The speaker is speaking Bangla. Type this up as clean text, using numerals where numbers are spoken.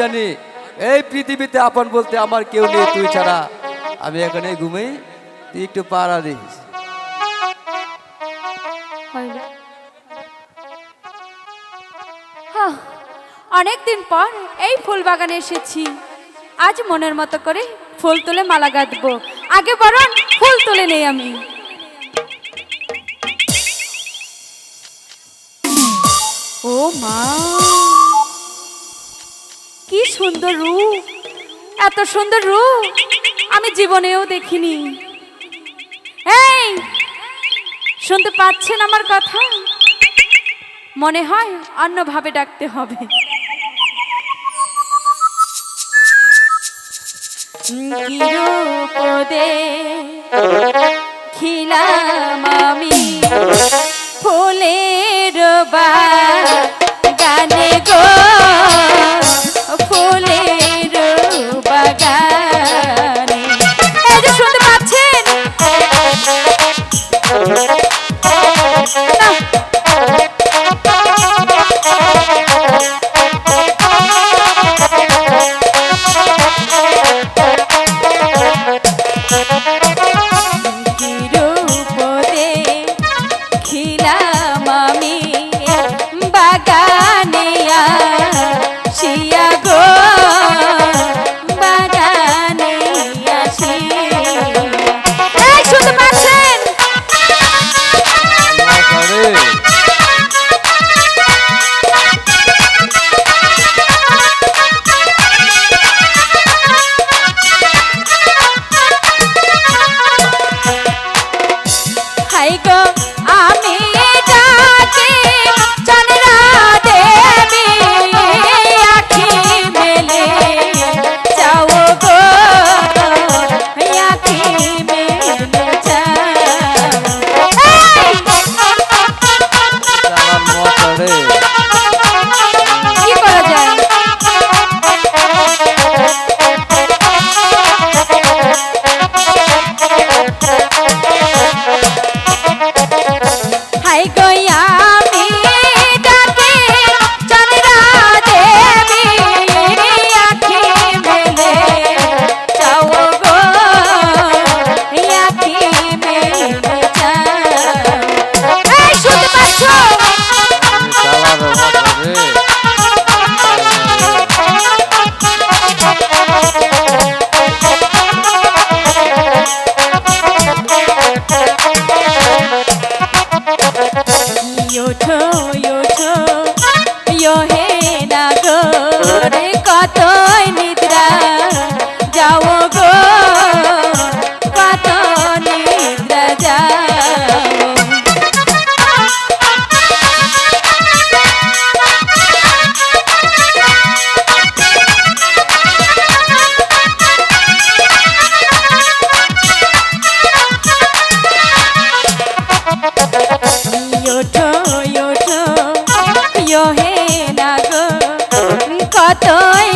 জানি এই পৃথিবীতে আপন বলতে আমার কেউ নেই তুই ছাড়া। আমি এখানে ঘুমাই, তুই একটু পাড়া দিস। অনেকদিন পর এই ফুল বাগানে এসেছি, আজ মনের মতো করে ফুল তুলে মালা গাঁথবো। আগে বরং ফুল তুলে নেই আমি। ও মা, কি সুন্দর রূপ! এত সুন্দর রূপ আমি জীবনেও দেখিনি। এই, শুনতে পাচ্ছেন আমার কথা? মনে হয় অন্যভাবে ডাকতে হবে। কি রূপ দে খিলাম আমি ফুলের বাগানে গো, ফুলের বাগানে। এই যে শুনতে পাচ্ছেন? না, কতই